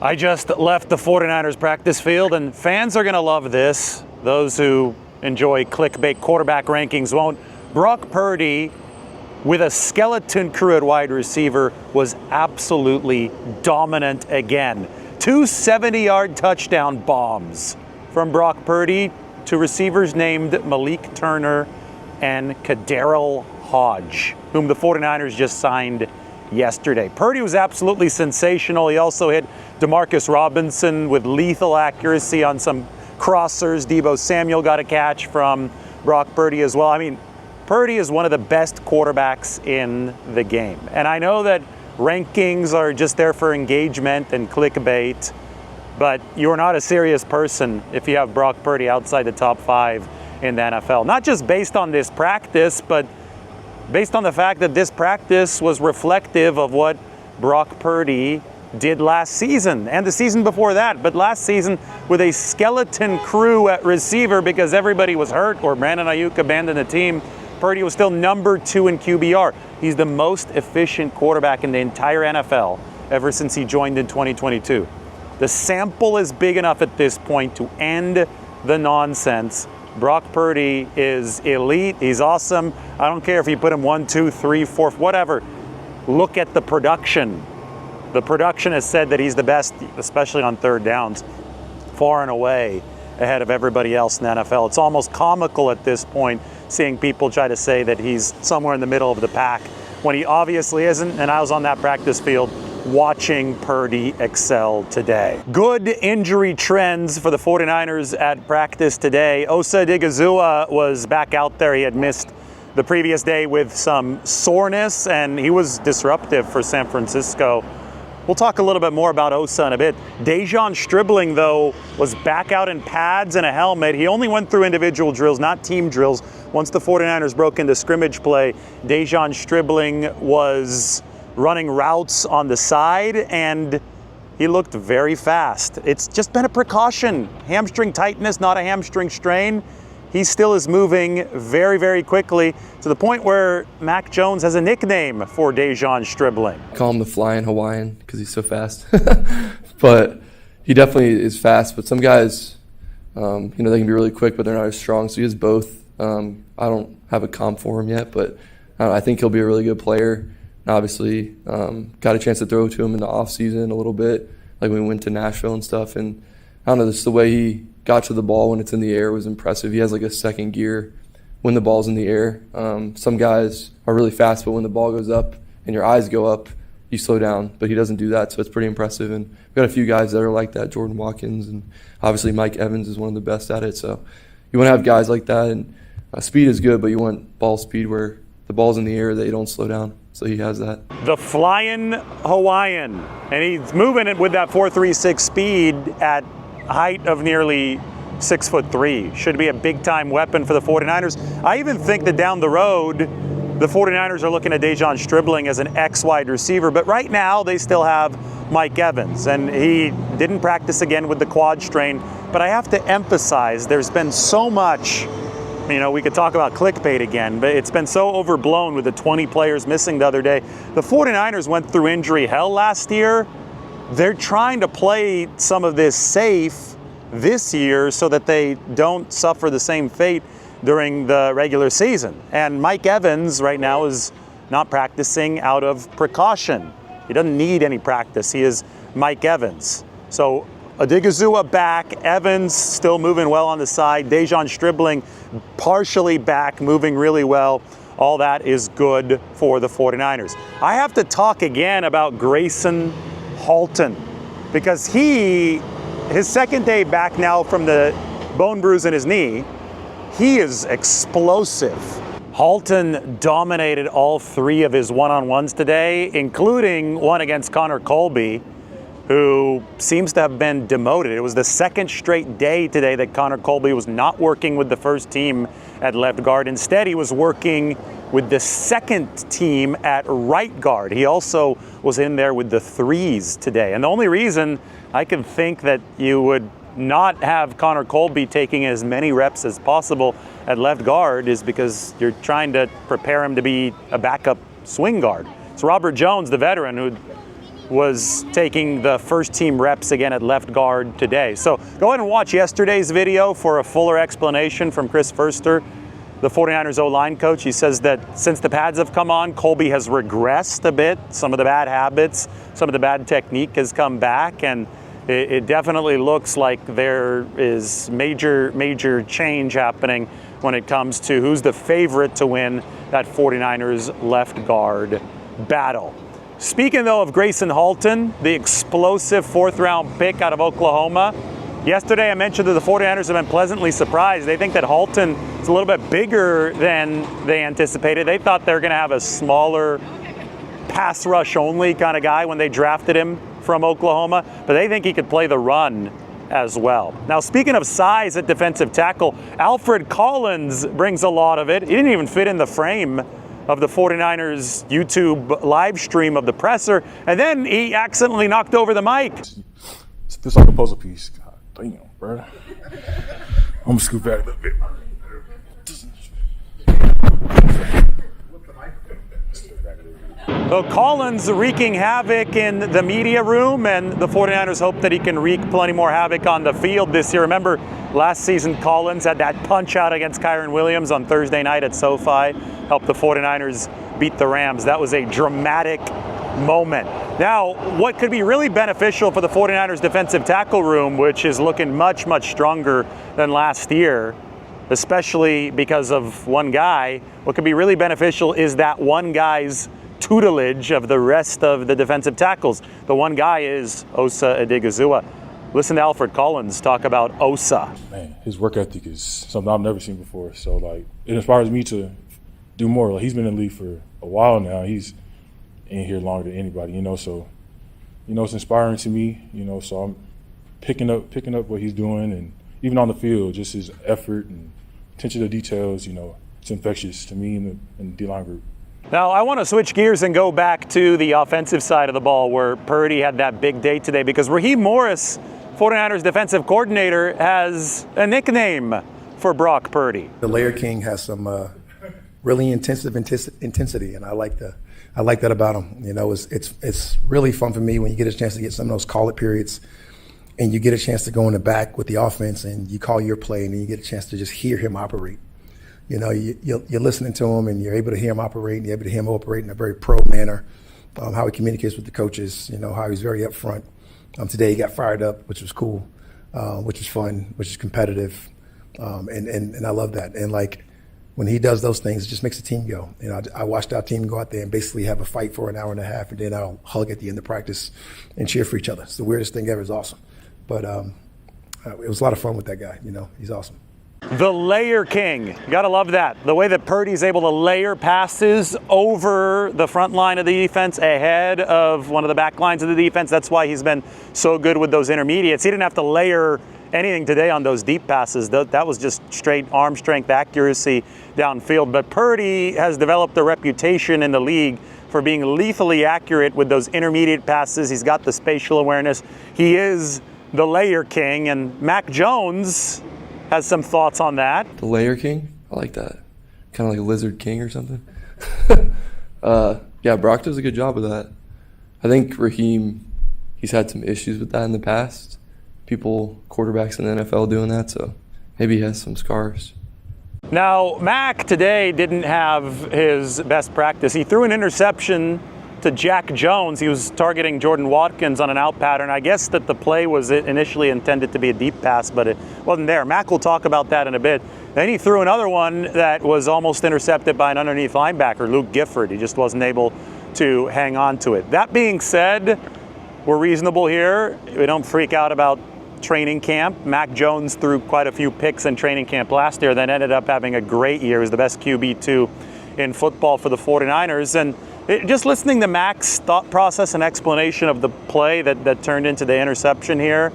I just left the 49ers practice field, and fans are going to love this. Those who enjoy clickbait quarterback rankings won't. Brock Purdy, with a skeleton crew at wide receiver, was absolutely dominant again. 2 70-yard touchdown bombs from Brock Purdy to receivers named Malik Turner and Kadarrell Hodge, whom the 49ers just signed yesterday. Purdy was absolutely sensational. He also hit Demarcus Robinson with lethal accuracy on some crossers. Deebo Samuel got a catch from Brock Purdy as well. I mean, Purdy is one of the best quarterbacks in the game. And I know that rankings are just there for engagement and clickbait, but you're not a serious person if you have Brock Purdy outside the top 5 in the NFL. Not just based on this practice, but based on the fact that this practice was reflective of what Brock Purdy did last season and the season before that. But last season with a skeleton crew at receiver because everybody was hurt or Brandon Ayuk abandoned the team, Purdy was still number 2 in QBR. He's the most efficient quarterback in the entire NFL ever since he joined in 2022. The sample is big enough at this point to end the nonsense. Brock Purdy is elite. He's awesome. I don't care if you put him 1, 2, 3, 4, whatever. Look at the production. The production has said that he's the best, especially on third downs, far and away ahead of everybody else in the NFL. It's almost comical at this point seeing people try to say that he's somewhere in the middle of the pack when he obviously isn't. And I was on that practice field watching Purdy excel today. Good injury trends for the 49ers at practice today. Osa Odighizuwa was back out there. He had missed the previous day with some soreness, and he was disruptive for San Francisco. We'll talk a little bit more about Osa in a bit. Stribling, though, was back out in pads and a helmet. He only went through individual drills, not team drills. Once the 49ers broke into scrimmage play, Stribling was running routes on the side, and he looked very fast. It's just been a precaution. Hamstring tightness, not a hamstring strain. He still is moving very, very quickly to the point where Mac Jones has a nickname for Stribling. Call him the flying Hawaiian because he's so fast. But he definitely is fast. But some guys, they can be really quick, but they're not as strong. So he has both. I don't have a comp for him yet, but I think he'll be a really good player. And obviously, got a chance to throw to him in the offseason a little bit, like when we went to Nashville and stuff. And I don't know, just the way he got to the ball when it's in the air was impressive. He has like a second gear when the ball's in the air. Some guys are really fast, but when the ball goes up and your eyes go up, you slow down. But he doesn't do that, so it's pretty impressive. And we've got a few guys that are like that, Jordan Watkins, and obviously Mike Evans is one of the best at it. So you want to have guys like that. And speed is good, but you want ball speed where the ball's in the air, they don't slow down. So he has that. The flying Hawaiian. And he's moving it with that 4.36 speed at height of nearly 6'3". Should be a big-time weapon for the 49ers. I even think that down the road, the 49ers are looking at Stribling as an X-wide receiver. But right now, they still have Mike Evans. And he didn't practice again with the quad strain. But I have to emphasize, there's been so much. We could talk about clickbait again, but it's been so overblown with the 20 players missing the other day. The 49ers went through injury hell last year. They're trying to play some of this safe this year so that they don't suffer the same fate during the regular season. And Mike Evans right now is not practicing out of precaution. He doesn't need any practice. He is Mike Evans. So Odighizuwa back, Evans still moving well on the side, Stribling partially back, moving really well. All that is good for the 49ers. I have to talk again about Gracen Halton because his second day back now from the bone bruise in his knee, he is explosive. Halton dominated all 3 of his one-on-ones today, including one against Colby, who seems to have been demoted. It was the second straight day today that Colby was not working with the first team at left guard. Instead, he was working with the second team at right guard. He also was in there with the 3s today. And the only reason I can think that you would not have Colby taking as many reps as possible at left guard is because you're trying to prepare him to be a backup swing guard. It's Robert Jones, the veteran, who was taking the first team reps again at left guard today. So go ahead and watch yesterday's video for a fuller explanation from Chris Furster, the 49ers O-line coach. He says that since the pads have come on, Colby has regressed a bit. Some of the bad habits, some of the bad technique has come back, and it definitely looks like there is major change happening when it comes to who's the favorite to win that 49ers left guard battle. Speaking, though, of Gracen Halton, the explosive fourth-round pick out of Oklahoma, yesterday I mentioned that the 49ers have been pleasantly surprised. They think that Halton is a little bit bigger than they anticipated. They thought they were going to have a smaller pass rush only kind of guy when they drafted him from Oklahoma, but they think he could play the run as well. Now, speaking of size at defensive tackle, Alfred Collins brings a lot of it. He didn't even fit in the frame of the 49ers YouTube live stream of the presser, and then he accidentally knocked over the mic. It feels like a puzzle piece. God damn, bro. I'm gonna scoot back a little bit. So Collins wreaking havoc in the media room, and the 49ers hope that he can wreak plenty more havoc on the field this year. Remember, last season Collins had that punch out against Kyren Williams on Thursday night at SoFi, helped the 49ers beat the Rams. That was a dramatic moment. Now, what could be really beneficial for the 49ers defensive tackle room, which is looking much stronger than last year, especially because of one guy, what could be really beneficial is that one guy's tutelage of the rest of the defensive tackles. The one guy is Osa Odighizuwa. Listen to Alfred Collins talk about Osa. Man, his work ethic is something I've never seen before. So, like, it inspires me to do more. Like, he's been in the league for a while now. He's in here longer than anybody, So, it's inspiring to me, So I'm picking up what he's doing, and even on the field, just his effort and attention to details. It's infectious to me and the D-line group. Now, I want to switch gears and go back to the offensive side of the ball where Purdy had that big day today, because Raheem Morris, 49ers defensive coordinator, has a nickname for Brock Purdy. The Layer King has some really intensive intensity, and I like that about him. It's really fun for me when you get a chance to get some of those call-it periods, and you get a chance to go in the back with the offense, and you call your play, and then you get a chance to just hear him operate. You're listening to him, and you're able to hear him operate, and you're able to hear him operate in a very pro manner, how he communicates with the coaches, how he's very upfront. Today he got fired up, which was cool, which is fun, which is competitive, and I love that. And, like, when he does those things, it just makes the team go. I watched our team go out there and basically have a fight for an hour and a half, and then I'll hug at the end of practice and cheer for each other. It's the weirdest thing ever. It's awesome. But it was a lot of fun with that guy. He's awesome. The Layer King. Gotta love that. The way that Purdy's able to layer passes over the front line of the defense ahead of one of the back lines of the defense. That's why he's been so good with those intermediates. He didn't have to layer anything today on those deep passes. That was just straight arm strength accuracy downfield. But Purdy has developed a reputation in the league for being lethally accurate with those intermediate passes. He's got the spatial awareness. He is the Layer King, and Mac Jones has some thoughts on that. The Layer King? I like that. Kind of like a Lizard King or something. Yeah, Brock does a good job of that. I think Raheem, he's had some issues with that in the past. Quarterbacks in the NFL doing that, so maybe he has some scars. Now, Mac today didn't have his best practice. He threw an interception to Jack Jones. He was targeting Jordan Watkins on an out pattern. I guess that the play was initially intended to be a deep pass, but it wasn't there. Mac will talk about that in a bit. Then he threw another one that was almost intercepted by an underneath linebacker, Luke Gifford. He just wasn't able to hang on to it. That being said, we're reasonable here. We don't freak out about training camp. Mac Jones threw quite a few picks in training camp last year, then ended up having a great year. He was the best QB2 in football for the 49ers. And just listening to Mac's thought process and explanation of the play that turned into the interception here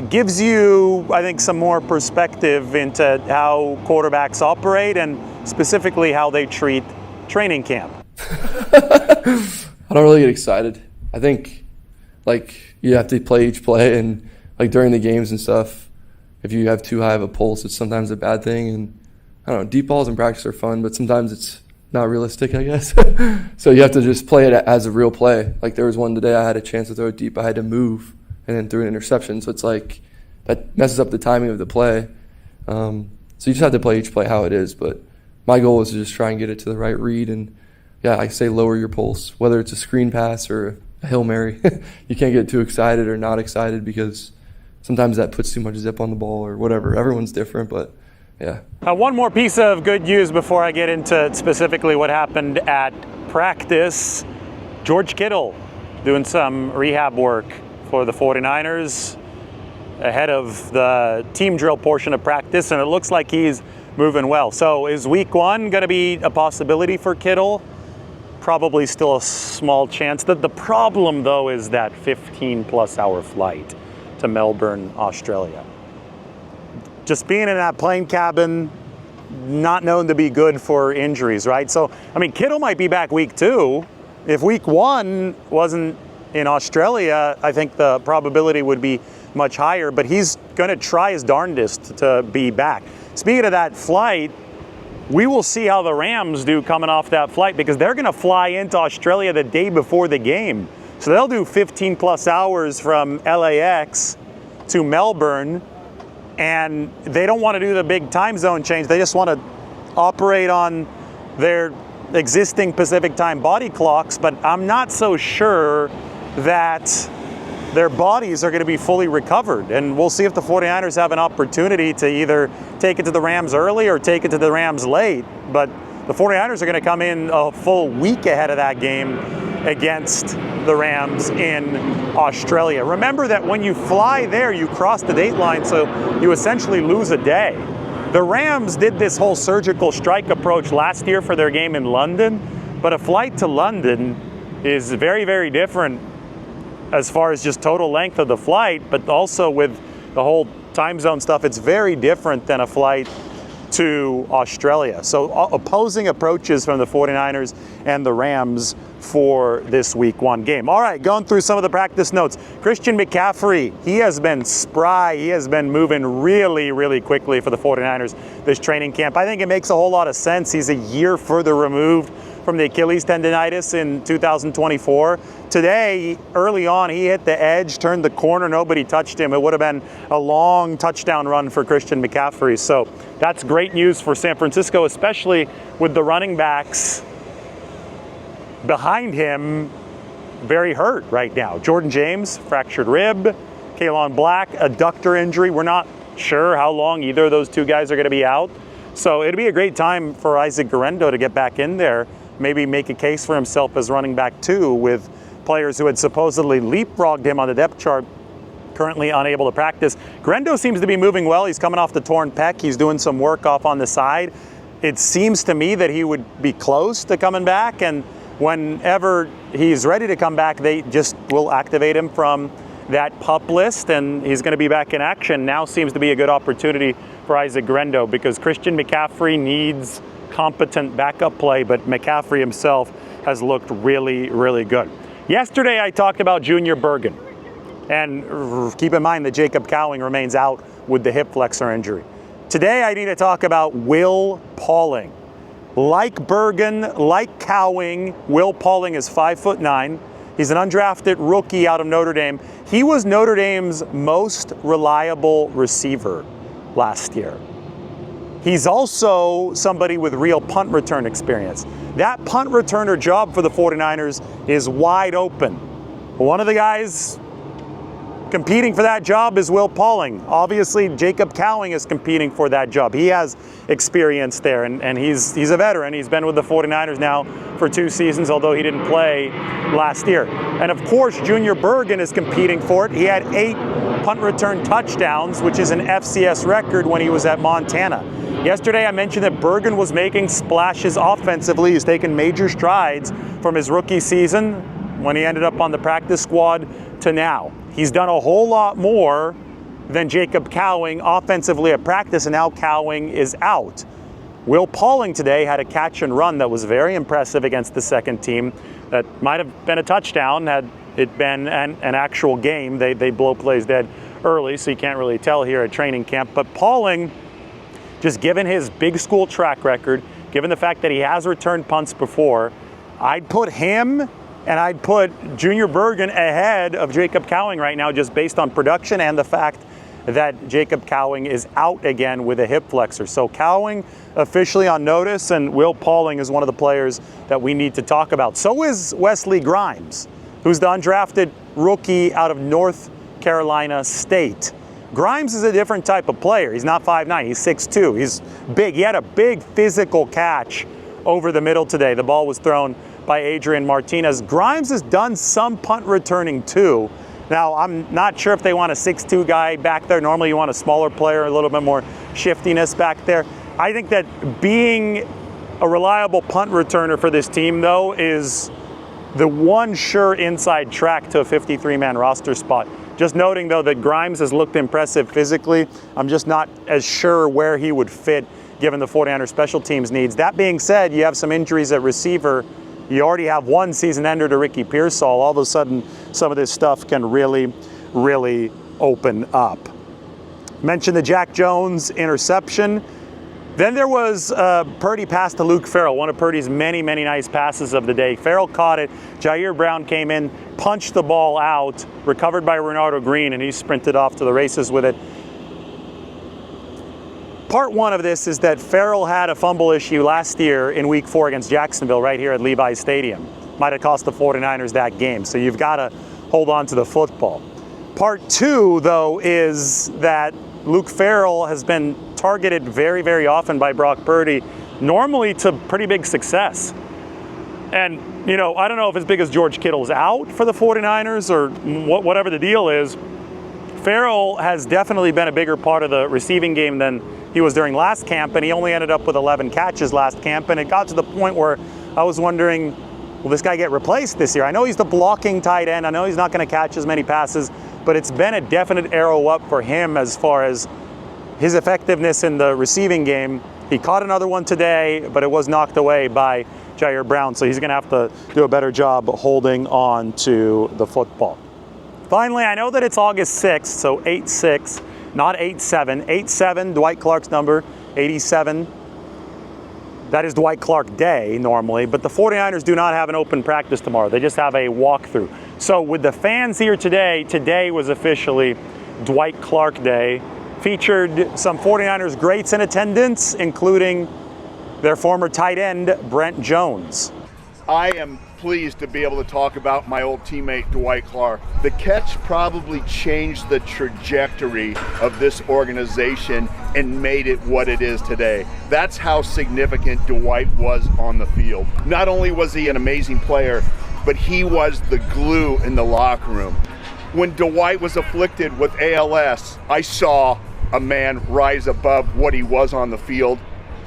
gives you, I think, some more perspective into how quarterbacks operate and specifically how they treat training camp. I don't really get excited. I think, you have to play each play, and, during the games and stuff, if you have too high of a pulse, it's sometimes a bad thing. And, I don't know, deep balls in practice are fun, but sometimes it's not realistic, I guess. So you have to just play it as a real play. Like there was one today I had a chance to throw it deep. I had to move and then threw an interception. So it's like that messes up the timing of the play. So you just have to play each play how it is. But my goal is to just try and get it to the right read. And, yeah, I say lower your pulse, whether it's a screen pass or a Hail Mary. You can't get too excited or not excited because sometimes that puts too much zip on the ball or whatever. Everyone's different, but yeah. One more piece of good news before I get into specifically what happened at practice. George Kittle doing some rehab work for the 49ers ahead of the team drill portion of practice, and it looks like he's moving well. So is week one going to be a possibility for Kittle? Probably still a small chance. The problem, though, is that 15-plus hour flight to Melbourne, Australia. Just being in that plane cabin, not known to be good for injuries, right? So, I mean, Kittle might be back week 2. If week 1 wasn't in Australia, I think the probability would be much higher, but he's going to try his darndest to be back. Speaking of that flight, we will see how the Rams do coming off that flight because they're going to fly into Australia the day before the game. So they'll do 15-plus hours from LAX to Melbourne, and they don't want to do the big time zone change. They just want to operate on their existing Pacific time body clocks, but I'm not so sure that their bodies are going to be fully recovered. And we'll see if the 49ers have an opportunity to either take it to the Rams early or take it to the Rams late. But the 49ers are going to come in a full week ahead of that game against the Rams in Australia. Remember that when you fly there, you cross the date line, so you essentially lose a day. The Rams did this whole surgical strike approach last year for their game in London, but a flight to London is very, very different as far as just total length of the flight, but also with the whole time zone stuff, it's very different than a flight to Australia. So opposing approaches from the 49ers and the Rams for this week 1 game. All right, going through some of the practice notes. Christian McCaffrey, he has been spry. He has been moving really, really quickly for the 49ers this training camp. I think it makes a whole lot of sense. He's a year further removed from the Achilles tendonitis in 2024. Today, early on, he hit the edge, turned the corner, nobody touched him. It would have been a long touchdown run for Christian McCaffrey. So that's great news for San Francisco, especially with the running backs behind him very hurt right now. Jordan James, fractured rib. Kalon Black, adductor injury. We're not sure how long either of those two guys are going to be out. So it'd be a great time for Isaac Guerendo to get back in there, maybe make a case for himself as running back 2 with players who had supposedly leapfrogged him on the depth chart currently unable to practice. Guerendo seems to be moving well. He's coming off the torn pec. He's doing some work off on the side. It seems to me that he would be close to coming back, and whenever he's ready to come back, they just will activate him from that PUP list, and he's going to be back in action. Now seems to be a good opportunity for Isaac Guerendo because Christian McCaffrey needs competent backup play, but McCaffrey himself has looked really, really good. Yesterday I talked about Junior Bergen, and keep in mind that Jacob Cowing remains out with the hip flexor injury. Today I need to talk about Will Pauling. Like Bergen, like Cowing, Will Pauling is 5'9". He's an undrafted rookie out of Notre Dame. He was Notre Dame's most reliable receiver last year. He's also somebody with real punt return experience. That punt returner job for the 49ers is wide open. One of the guys competing for that job is Will Pauling. Obviously, Jacob Cowing is competing for that job. He has experience there, and he's a veteran. He's been with the 49ers now for 2 seasons, although he didn't play last year. And of course, Junior Bergen is competing for it. He had 8 punt return touchdowns, which is an FCS record when he was at Montana. Yesterday, I mentioned that Bergen was making splashes offensively. He's taken major strides from his rookie season when he ended up on the practice squad to now. He's done a whole lot more than Jacob Cowing offensively at practice, and now Cowing is out. Will Pauling today had a catch and run that was very impressive against the second team. That might have been a touchdown had it been an actual game. They blow plays dead early, so you can't really tell here at training camp. But Pauling, just given his big school track record, given the fact that he has returned punts before, I'd put him and I'd put Junior Bergen ahead of Jacob Cowing right now, just based on production and the fact that Jacob Cowing is out again with a hip flexor. So Cowing officially on notice, and Will Pauling is one of the players that we need to talk about. So is Wesley Grimes, who's the undrafted rookie out of North Carolina State. Grimes is a different type of player. He's not 5'9", he's 6'2". He's big. He had a big physical catch over the middle today. The ball was thrown by Adrian Martinez. Grimes has done some punt returning too. Now, I'm not sure if they want a 6'2" guy back there. Normally you want a smaller player, a little bit more shiftiness back there. I think that being a reliable punt returner for this team, though, is the one sure inside track to a 53-man roster spot. Just noting, though, that Grimes has looked impressive physically. I'm just not as sure where he would fit given the 49ers special teams needs. That being said, you have some injuries at receiver. You already have one season ender to Ricky Pearsall. All of a sudden, some of this stuff can really, really open up. Mentioned the Jack Jones interception. Then there was Purdy pass to Luke Farrell, one of Purdy's many, many nice passes of the day. Farrell caught it. Jair Brown came in, punched the ball out, recovered by Renardo Green, and he sprinted off to the races with it. Part one of this is that Farrell had a fumble issue last year in Week 4 against Jacksonville right here at Levi's Stadium. Might have cost the 49ers that game, so you've got to hold on to the football. Part two, though, is that Luke Farrell has been targeted very, very often by Brock Purdy, normally to pretty big success. And, you know, I don't know if as big as George Kittle's out for the 49ers or whatever the deal is, Farrell has definitely been a bigger part of the receiving game than he was during last camp, and he only ended up with 11 catches last camp, and it got to the point where I was wondering, will this guy get replaced this year? I know he's the blocking tight end. I know he's not going to catch as many passes, but it's been a definite arrow up for him as far as his effectiveness in the receiving game. He caught another one today, but it was knocked away by Jair Brown, so he's going to have to do a better job holding on to the football. Finally, I know that it's August 6th, so 8-6, not 8-7. 8-7, Dwight Clark's number, 87. That is Dwight Clark Day normally, but the 49ers do not have an open practice tomorrow. They just have a walkthrough. So with the fans here today was officially Dwight Clark Day. Featured some 49ers greats in attendance, including their former tight end, Brent Jones. I am pleased to be able to talk about my old teammate, Dwight Clark. The catch probably changed the trajectory of this organization and made it what it is today. That's how significant Dwight was on the field. Not only was he an amazing player, but he was the glue in the locker room. When Dwight was afflicted with ALS, I saw a man rise above what he was on the field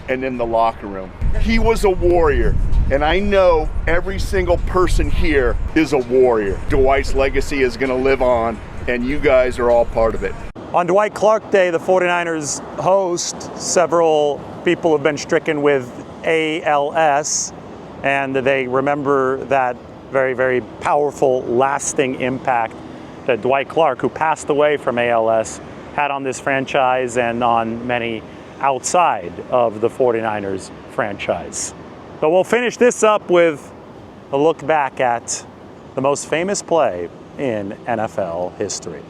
and in the locker room. He was a warrior, and I know every single person here is a warrior. Dwight's legacy is going to live on, and you guys are all part of it. On Dwight Clark Day, the 49ers host several people have been stricken with ALS, and they remember that very, very powerful, lasting impact that Dwight Clark, who passed away from ALS, had on this franchise and on many outside of the 49ers franchise. So we'll finish this up with a look back at the most famous play in NFL history.